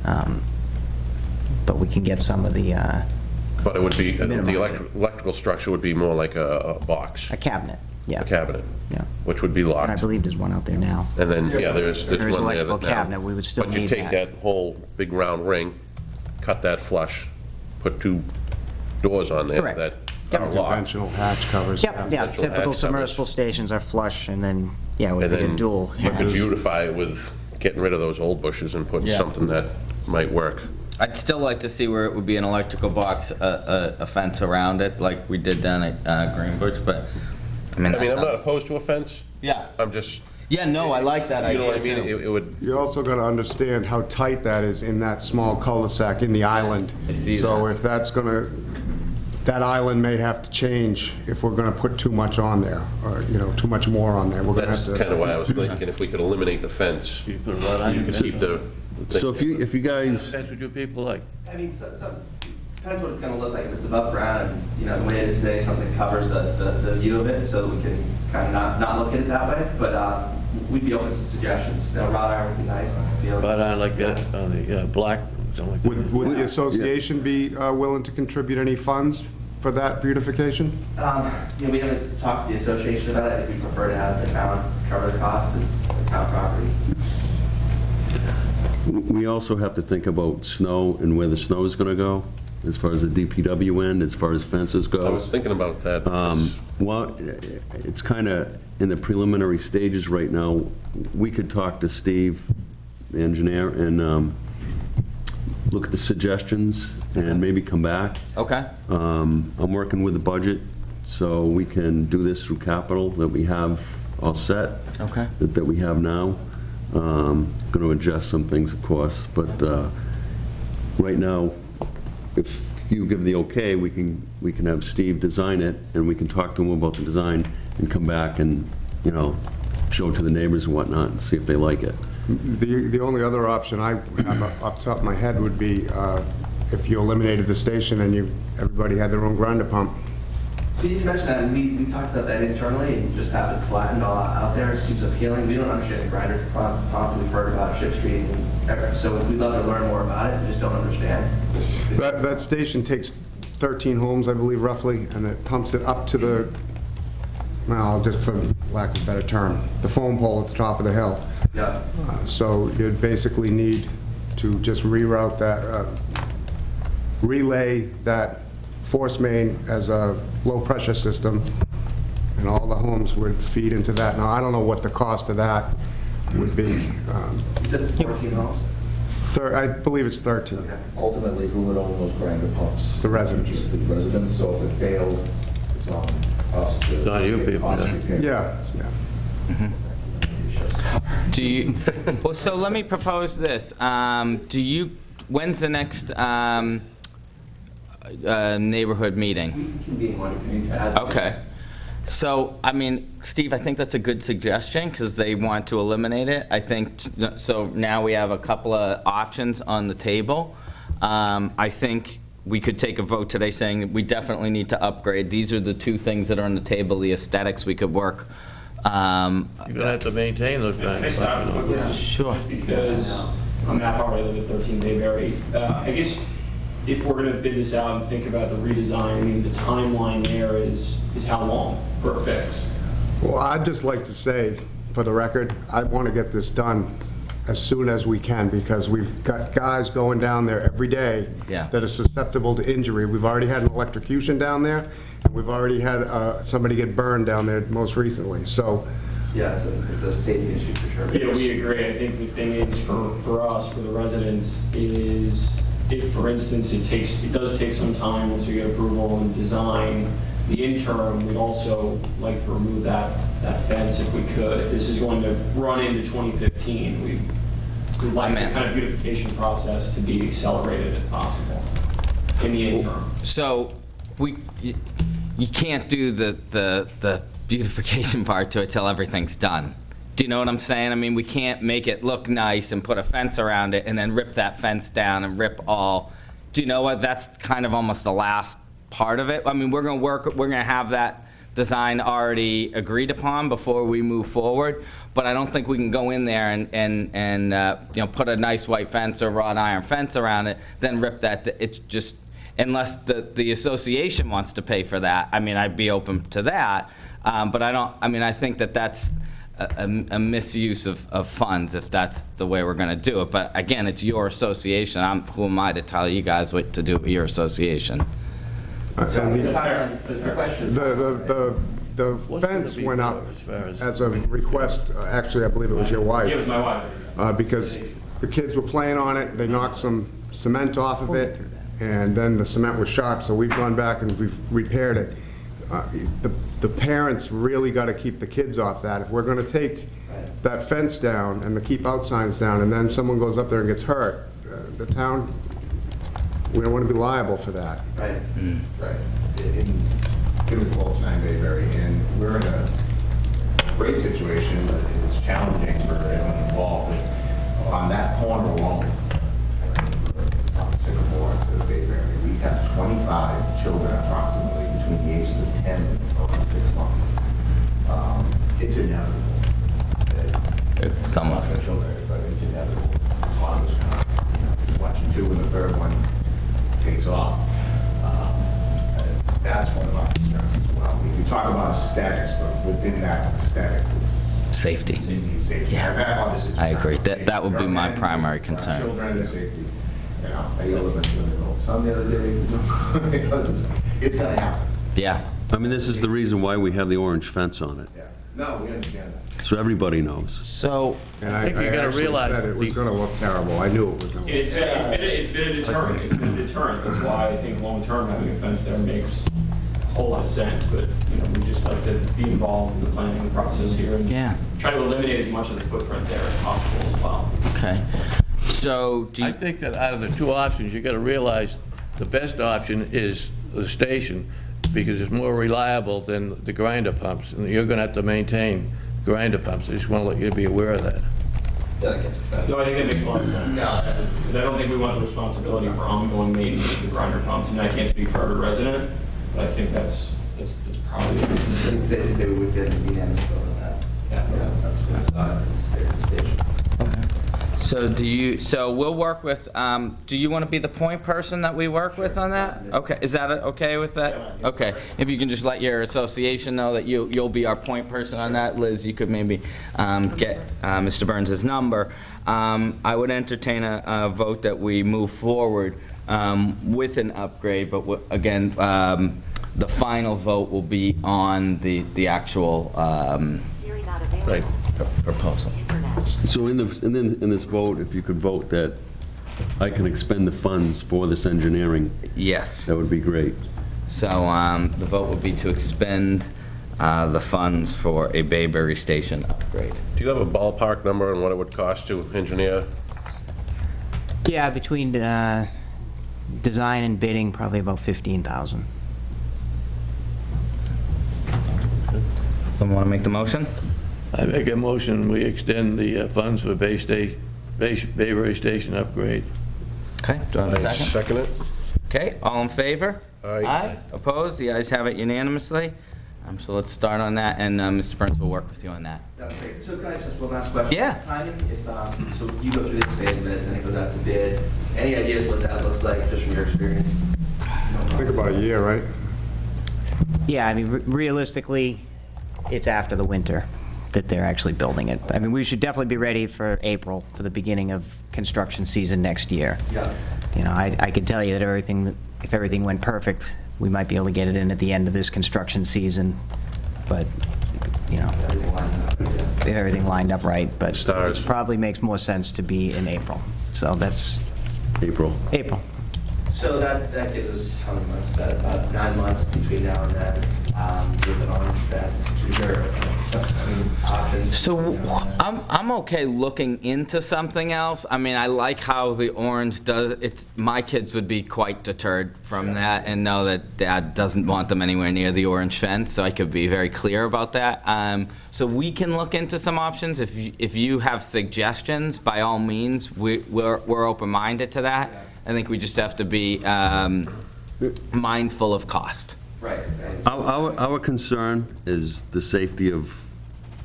But we can get some of the, But it would be, the Minimize it. electrical structure would be more like a box, a cabinet, yeah. a cabinet, Yeah. which would be And I locked. believe there's one out there now. And then, yeah, there's There is one there electrical that now. cabinet, we would still But you need take that. that whole big round ring, cut that flush, put 2 doors on there Correct. that are locked. Conventional hatch covers. Yep, yeah, Conventional typical hatch submersible stations are flush, and then, yeah, it would And be a then dual you could hatch. beautify it with getting rid of those old bushes and putting Yeah. something that might work. I'd still like to see where it would be an electrical box, a fence around it, like we did down at Greenbush, but, I mean, I mean, that I'm not sounds- opposed to a fence. Yeah, I'm just, yeah, no, I like that you know what I idea mean? too. It would, You're also going to understand how tight that is in that small cul-de-sac in the island. I see So that. if that's going to, that island may have to change if we're going to put too much on there, or, too much more on there. We're going to that's have to. kind of why I was thinking, if we could eliminate the fence, You put a lot on, you could keep the. So if you guys, Fence would you people like? I mean, depends what it's gonna look like. If it's above ground, and, the way it is today, something covers the view of it, so that we can kind of not look at it that way. But we'd be open to suggestions. Wrought iron would be nice. But I like that, on the black, something like that. Would the association be willing to contribute any funds for that beautification? We haven't talked to the association about it. I think we prefer to have the town cover the costs. It's the town property. we also have to think about snow and where the snow is going to go, as far as the DPW end, as far as fences I go. was thinking about that. Well, it's kind of in the preliminary stages right now. We could talk to Steve, the engineer, and look at the suggestions and maybe come back. Okay, I'm working with the budget, so we can do this through capital that we have all set. Okay. That we have now. Going to adjust some things, of course, but right now, if you give the okay, we can have Steve design it, and we can talk to him about the design and come back and, show it to the neighbors and whatnot and see if they like it. The only other option I have off the top of my head would be if you eliminated the station and everybody had their own grinder pump. So you mentioned that, and we talked about that internally, and just have it flattened all out there. It seems appealing. We don't understand the grinder pump. We've heard about Ship Street, so we'd love to learn more about it. We just don't understand. That station takes 13 homes, I believe, roughly, and it pumps it up to the, well, just for lack of a better term, the foam pole at the top of the hill. Yeah. So you'd basically need to just reroute that, relay that force main as a low-pressure system, and all the homes would feed into that. Now, I don't know what the cost of that would be. You said it's 14 homes? I believe it's 13. Ultimately, who would own those grinder pumps? The residents. The residents, so if it failed, it's on us to... It's on you people, cost yeah. repair. Yeah. do you, well, so let me propose this. When's the next neighborhood meeting? We can convene one as... Okay. So, I mean, Steve, I think that's a good suggestion, because they want to eliminate it. I think, so now we have a couple of options on the table. I think we could take a vote today saying that we definitely need to upgrade. These are the 2 things that are on the table, the aesthetics we could work. You're going to have to maintain those Can I grinder stop pumps. quickly? Yeah. Sure. Just because I'm at Power, I live at 13 Bayberry. I guess if we're going to bid this out and think about the redesign, I mean, the timeline there is how long for a fix? Well, I'd just like to say, for the record, I want to get this done as soon as we can, because we've got guys going down there every day Yeah. that are susceptible to injury. We've already had an electrocution down there, and we've already had somebody get burned down there most recently. So, Yeah, it's a safety issue for sure. Yeah, we agree. I think the thing is for us, for the residents, is if, for instance, it does take some time once we get approval and design, the interim, we'd also like to remove that fence if we could. If this is going to run into 2015, we'd like the kind of beautification process to be accelerated if possible in the interim. So you can't do the beautification part to it till everything's done. Do you know what I'm saying? I mean, we can't make it look nice and put a fence around it and then rip that fence down and rip all. Do you know what? That's kind of almost the last part of it. I mean, we're going to have that design already agreed upon before we move forward, but I don't think we can go in there and you know, put a nice white fence or wrought iron fence around it, then rip that. It's just, unless the association wants to pay for that, I mean, I'd be open to that. But I think that's a misuse of funds if that's the way we're going to do it. But again, it's your association. Who am I to tell you guys what to do with your association? The fence went up as a request, actually, I believe it was your wife. Yeah, it was my wife. Because the kids were playing on it, they knocked some cement off of it, and then the cement was sharp, so we've gone back and we've repaired it. The parents really got to keep the kids off that. If we're going to take that fence down and the keep out signs down, and then someone goes up there and gets hurt, the town, we don't want to be liable for that. Right. Right. Given the 12-9 Bayberry, and we're in a great situation, but it's challenging for everyone involved. On that corner alone, Sycamore to Bayberry, we have 25 children approximately between the ages of 10 and 6 months. It's inevitable. Someone's going to children, but it's inevitable. Father's going to watching two, and the third one takes off. That's one of our concerns as well. We can talk about aesthetics, but within that aesthetics, it's Safety. Safety. Yeah. That obviously is I agree. safety That would be for my men, primary for concern. Children and safety. You know, I yelled at my son the other day because it's going to happen. Yeah. I mean, this is the reason why we have the orange fence on it, Yeah. No, we understand that. so everybody knows. So, And I think you gotta actually realize said it was the- going to look terrible. I knew it was going to look terrible. It's been a deterrent. It's been a deterrent. That's why I think long-term having a fence there makes a whole lot of sense. But, you know, we just like to be involved in the planning process here and Yeah. try to eliminate as much of the footprint there as possible as well. okay. So, do I you, think that out of the two options, you got to realize the best option is the station, because it's more reliable than the grinder pumps, and you're going to have to maintain grinder pumps. I just want to let you be aware of that. That gets expensive. So I think that makes a lot of sense. Because I don't think we want the responsibility for ongoing maintenance of the grinder pumps. And I can't speak for every resident, but I think that's probably. I think safe to say we would get an unanimous vote on that. Yeah. That's not the station. so we'll work with, do you want to be the point person that we work with on that? Okay, is that okay with that? Okay, if you can just let your association know that you'll be our point person on that. Liz, you could maybe get Mr. Burns' number. I would entertain a vote that we move forward with an upgrade, but again, the final vote will be on the actual proposal. So in this vote, if you could vote that I can expend the funds for this engineering, Yes. that would be great. So the vote would be to expend the funds for a Bayberry Station upgrade. Do you have a ballpark number on what it would cost to engineer? Yeah, between design and bidding, probably about 15,000. Someone want to make the motion? I make a motion, we extend the funds for Bayberry Station upgrade. Okay, do I have a second? Second it? Okay, all in favor? Aye. Opposed? The ayes have it unanimously. So let's start on that, and Mr. Burns will work with you on that. That's great. So can I just ask one last question? Yeah. Timing, if, so you go through this phase of it, then it goes out to bid. Any ideas what that looks like, just from your experience? Think about a year, right? Yeah, I mean, realistically, it's after the winter that they're actually building it. I mean, we should definitely be ready for April, for the beginning of construction season next year. Yeah. You know, I could tell you that if everything went perfect, we might be able to get it in at the end of this construction season, but, you know, if everything lined up right, but Stars. it probably makes more sense to be in April. So that's April. April. So that gives us, how many months is that? About 9 months between now and then? with an orange fence. Is there, options? So I'm okay looking into something else. I mean, I like how the orange does, my kids would be quite deterred from that and know that Dad doesn't want them anywhere near the orange fence, so I could be very clear about that. So we can look into some options. If you have suggestions, by all means, we're open-minded to that. I think we just have to be mindful of cost. Right. Our concern is the safety of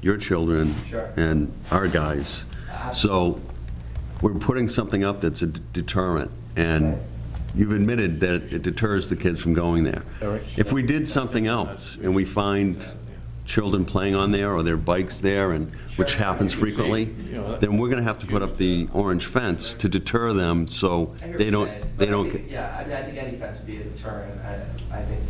your children Sure. and our guys. So we're putting something up that's a deterrent, and you've admitted that it deters the kids from going there. If we did something else and we find children playing on there or their bikes there, and which happens frequently, then we're going to have to put up the orange fence to deter them so they don't get. Yeah, I mean, I think any fence would be a deterrent. I think,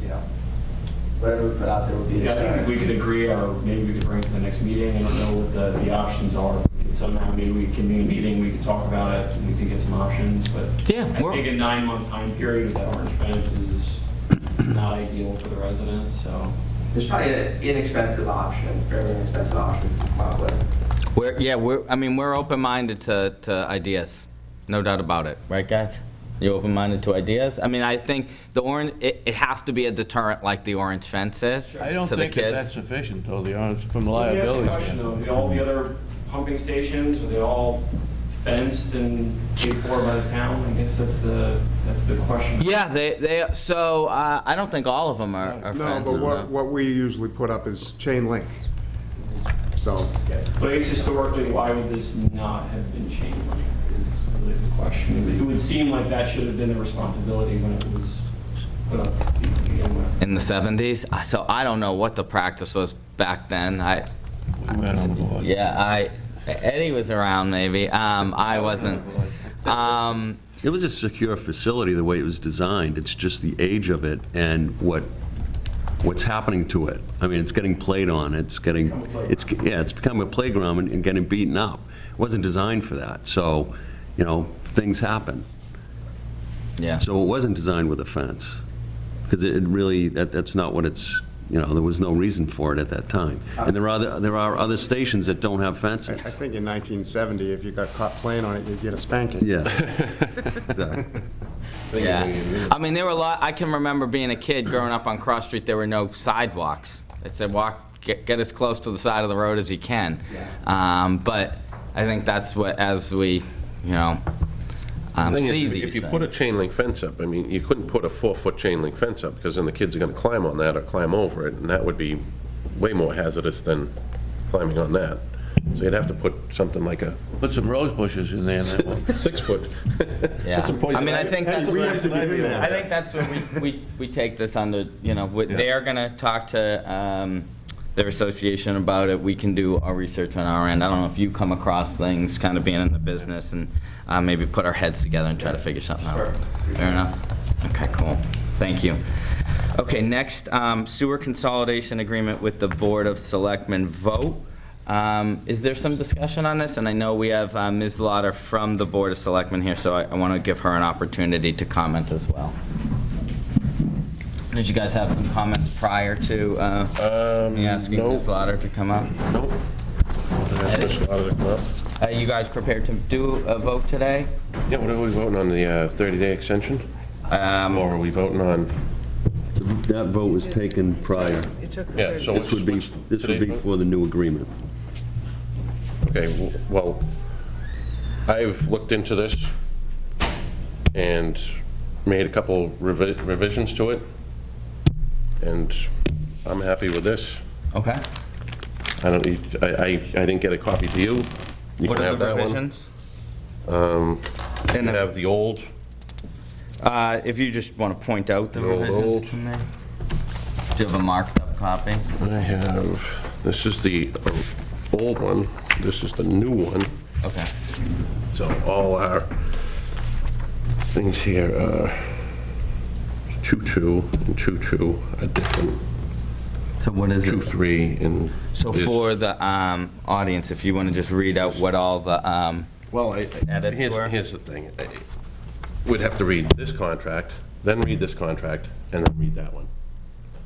whatever we put out there would be a Yeah, I think if deterrent. we could agree, or maybe we could bring it to the next meeting, I don't know what the options are. If we could somehow, maybe we can convene a meeting, we could talk about it, and we could get some options, but Yeah, I think a 9-month time period with that orange fence is not ideal for the residents, so. There's probably an inexpensive option, fairly inexpensive option to come up with. We're open-minded to ideas, no doubt about it, right, guys? You open-minded to ideas? I mean, I think the orange, it has to be a deterrent like the orange fence is I don't to the think that that's kids. sufficient, though, the orange, from Let me ask you a liability question, standpoint. though. All the other pumping stations, are they all fenced and paid for by the town? I guess that's the question. Yeah, so I don't think all of them are No, fenced. but what we usually put up is chain link. So, But I guess historically, why would this not have been chain link is really the question. It would seem like that should have been the responsibility when it was put up to begin with. In the 70s, so I don't know what the practice was back then. We went on board. Eddie was around maybe, I wasn't. It was a secure facility the way it was designed. It's just the age of it and what's happening to it. I mean, it's getting played on. It's become a playground and getting beaten up. It wasn't designed for that. So, things happen. Yeah. So it wasn't designed with a fence because it really that's not what it's. There was no reason for it at that time. And there are other stations that don't have I fences. think in 1970, if you got caught playing on it, you'd get a spanking. Yeah. Exactly. Yeah. I mean, there were a lot, I can remember being a kid growing up on Cross Street, there were no sidewalks. It said get as close to the side of the road as you can. But I think that's what, as we, The thing is, see these if you put a things. chain link fence up, I mean, you couldn't put a 4-foot chain link fence up, because then the kids are gonna climb on that or climb over it, and that would be way more hazardous than climbing on that. So you'd have to put something like a Put some rose bushes in there and that one. 6-foot. Yeah. Put some poison I mean, I ivy. think that's we where, have to do that. I think that's where we take this under, they're gonna talk to their association about it. We can do our research on our end. I don't know if you come across things, kind of being in the business, and maybe put our heads together and try to figure something out. Fair enough? Okay, cool. Thank you. Okay, next, sewer consolidation agreement with the Board of Selectmen vote. Is there some discussion on this? And I know we have Ms. Lauder from the Board of Selectmen here, so I want to give her an opportunity to comment as well. Did you guys have some comments prior to me asking no. Ms. Lauder to come up? Nope. Ask Mr. Lauder to come up. Are you guys prepared to do a vote today? Yeah, what are we voting on, the 30-day extension? Or are we voting on, That vote was taken prior. It took the yeah, third. so This would be today's vote? for the new agreement. Okay, well, I've looked into this and made a couple revisions to it, and I'm happy with this. Okay. I don't need, I didn't get a copy to you. You What can are have the that one. revisions? You And can have the old, if you just want to point out the The old. revisions to me. Do you have a marked up copy? I have, this is the old one, this is the new one. Okay. So all our things here are 2.2 and 2.2 are different. So what is it? 2.3 and. So this- for the audience, if you want to just read out what all the, Well, edits were? here's the thing. We'd have to read this contract, then read this contract, and then read that one.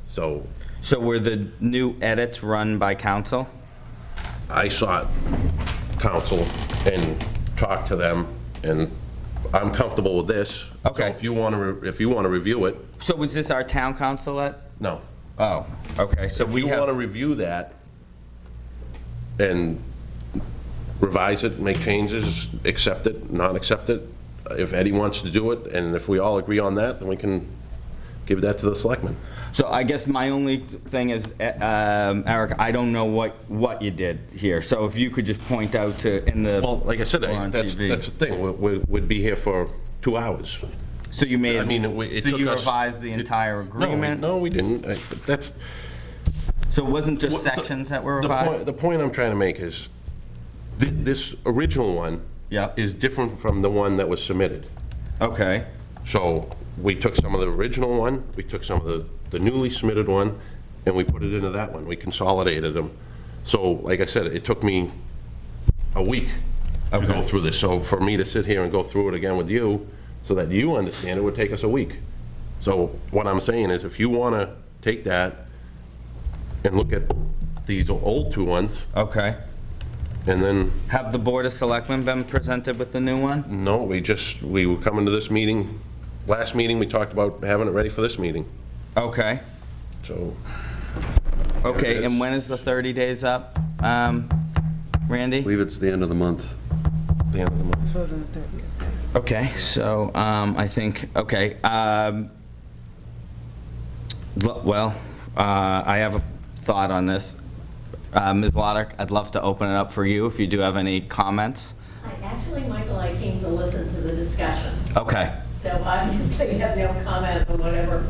So So were the new edits run by council? I sought counsel and talked to them, and I'm comfortable with this. Okay. So if you want to review it, So was this our town council at? no. Oh, okay, so If we you want to have, review that and revise it, make changes, accept it, not accept it, if Eddie wants to do it, and if we all agree on that, then we can give that to the selectmen. so I guess my only thing is, Eric, I don't know what you did here. So if you could just point out to, in the. Well, like I said, or on that's TV. the thing, we'd be here for 2 hours. So you made, I mean, it so took you us- revised the entire agreement? No, we didn't. That's. So it wasn't just What the- sections that were the point- revised? The point I'm trying to make is, this original one Yep. is different from the one that was submitted. Okay, So we took some of the original one, we took some of the newly submitted one, and we put it into that one. We consolidated them. So, like I said, it took me a week to go Okay. through this. So for me to sit here and go through it again with you, so that you understand, it would take us a week. So what I'm saying is, if you want to take that and look at these old 2 ones, okay. and then, Have the Board of Selectmen been presented with the new one? no, we were coming to this meeting, last meeting, we talked about having it ready for this meeting. Okay, So, okay, and when is the 30 days up, Randy? I believe it's the end of the month. the end of the month. Okay, so, I think, okay, well, I have a thought on this. Ms. Lotter, I'd love to open it up for you if you do have any comments. Actually, Michael, I came to listen to the discussion, Okay, so obviously have no comment on whatever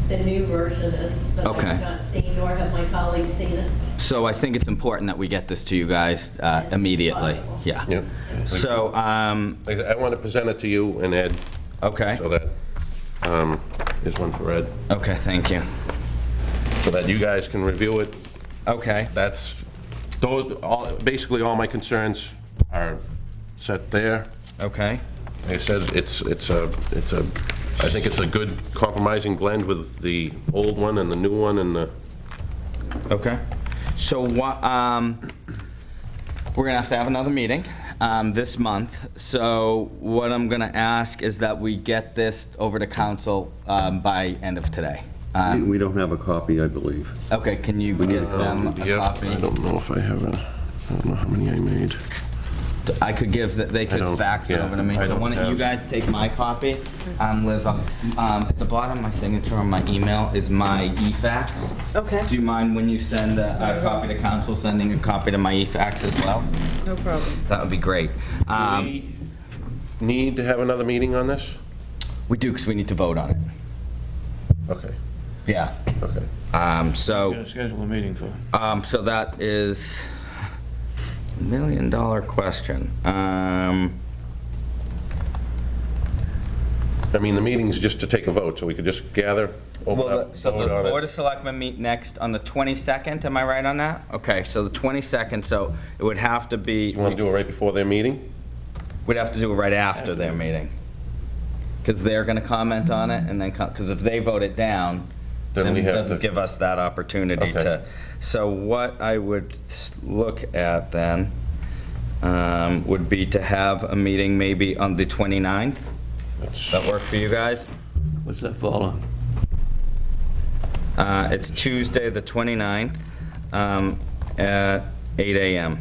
the new version is that Okay. I've not seen, nor have my colleagues seen it. so I think it's important that we get this to you guys soon as immediately. possible. Yeah. Yeah. So, I want to present it to you and Ed, okay, so that, here's one for Ed, okay, thank you. so that you guys can review it. Okay, Basically, all my concerns are set there. okay, Like I said, I think it's a good compromising blend with the old one and the new one and the, okay. So what, we're gonna have to have another meeting this month. So what I'm gonna ask is that we get this over to council by end of today. We don't have a copy, I believe. Okay, can you get them a yep, copy? I don't know if I have I don't know how many I made. I could give, they could don't- fax it yeah, over to me. I So don't why don't you have- guys take my copy? Liz, at the bottom of my signature on my email is my e-fax. Okay. Do you mind when you send a copy to council, sending a copy to my e-fax as well? No problem. That would be great. Do we need to have another meeting on this? We do, because we need to vote on it. Okay, Yeah. okay. We're So, going to schedule a meeting for. so that is $1 million question. I mean, the meeting's just to take a vote, so we could just gather, open Well, up, so vote the on Board of it. Selectmen meet next on the 22nd, am I right on that? Okay, so the 22nd, so it would have to be, You want to do it right before their meeting? we'd have to do it right after their meeting. Because they're going to comment on it, and then, because if they vote it down, Then then we it have doesn't to- give us that opportunity Okay. to. So what I would look at then would be to have a meeting maybe on the 29th. Does that work for you guys? What's that fall on? It's Tuesday, the 29th, at 8 AM.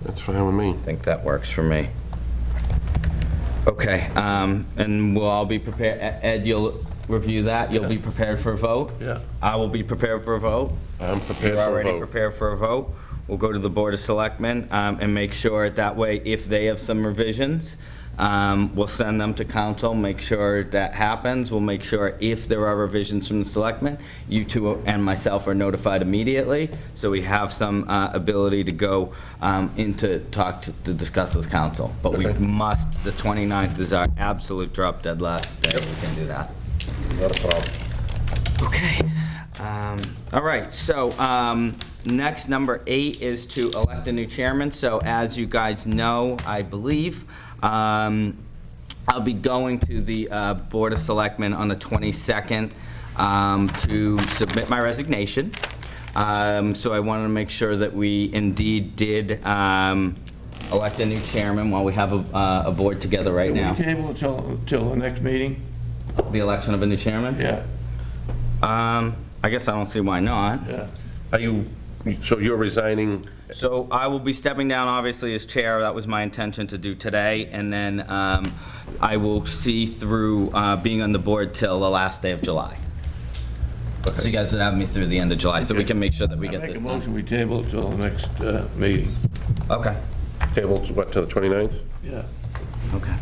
That's fine with me. I think that works for me. Okay, and we'll all be prepared. Ed, you'll review that? You'll be prepared for a vote? Yeah. I will be prepared for a vote? I'm prepared You're for a already vote. prepared for a vote? We'll go to the Board of Selectmen and make sure that way, if they have some revisions, we'll send them to council, make sure that happens. We'll make sure if there are revisions from the selectmen, you two and myself are notified immediately, so we have some ability to go into talk to discuss with council. But we Okay. must, the 29th is our absolute drop dead last day. We can do that. Not a problem. Okay. All right, so next, number 8 is to elect a new chairman. So as you guys know, I believe, I'll be going to the Board of Selectmen on the 22nd to submit my resignation. So I wanted to make sure that we indeed did elect a new chairman while we have a board together right now. Can we table it till the next meeting? The election of a new chairman? Yeah. I guess I don't see why not. Yeah. Are you, so you're resigning? So I will be stepping down, obviously, as chair. That was my intention to do today. And then I will see through being on the board till the last day of July. So you guys would have me through the end of July, so we can make sure that we get this Make a done. motion, we table it till the next meeting. Okay. Table to what, to the 29th? Yeah. Okay.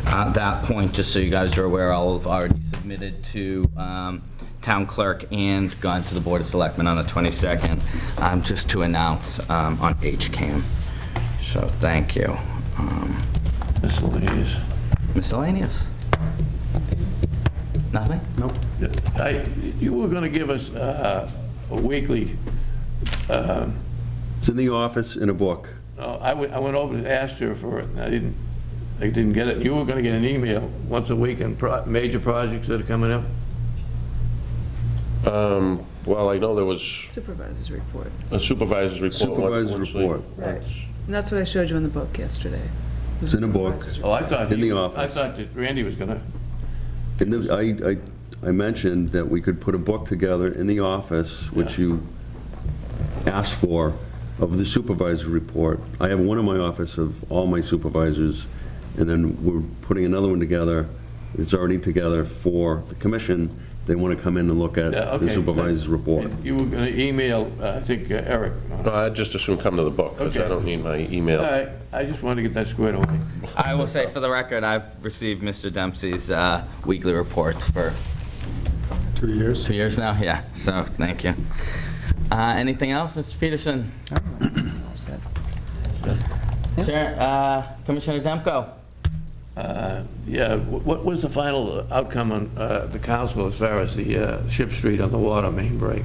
At that point, just so you guys are aware, I'll have already submitted to town clerk and gone to the Board of Selectmen on the 22nd, just to announce on HCAM. So thank you. Miscellaneous. Miscellaneous? Nothing? Nope. You were going to give us a weekly, It's in the office in a book. I went over to ask her for it, and I didn't get it. You were going to get an email once a week on major projects that are coming up? Well, I know there was Supervisor's report. a supervisor's report. Supervisor's report. Right. And that's what I showed you in the book yesterday. It's in a book. Oh, I thought. In the I office. thought that Randy was going to. And I mentioned that we could put a book together in the office, which you asked for, of the supervisor's report. I have one in my office of all my supervisors, and then we're putting another one together. It's already together for the commission. They want to come in and look at the supervisor's report. You were going to email, I think, Eric. No, I just assume come to the book, because I Okay. don't need my email. All right, I just wanted to get that squared away. I will say, for the record, I've received Mr. Dempsey's weekly reports for 2 years. 2 years now, yeah, so thank you. Anything else, Mr. Peterson? Chair, Commissioner Demko? Yeah, what was the final outcome on the council as far as the Ship Street on the water main break?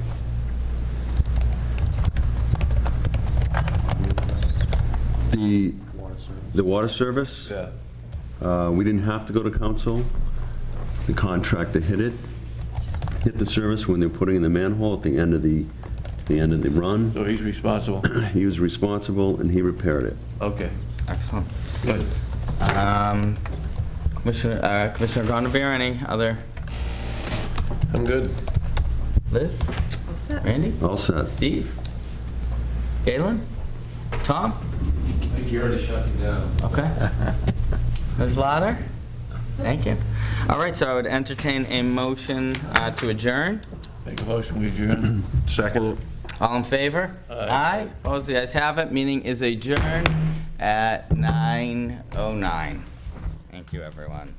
The water service? Yeah. We didn't have to go to council. The contractor hit the service when they were putting in the manhole at the end of the run. So he's responsible? He was responsible, and he repaired it. Okay, Excellent. good. Commissioner Gondavere, any other? I'm good. Liz? All set. Randy? All set. Steve? Galen? Tom? I think you already shut me down. Okay. Ms. Lauder? Thank you. All right, so I would entertain a motion to adjourn. Make a motion, we adjourn. Second? All in favor? Aye. Opposed? The ayes have it. Meeting is adjourned at 9:09. Thank you, everyone.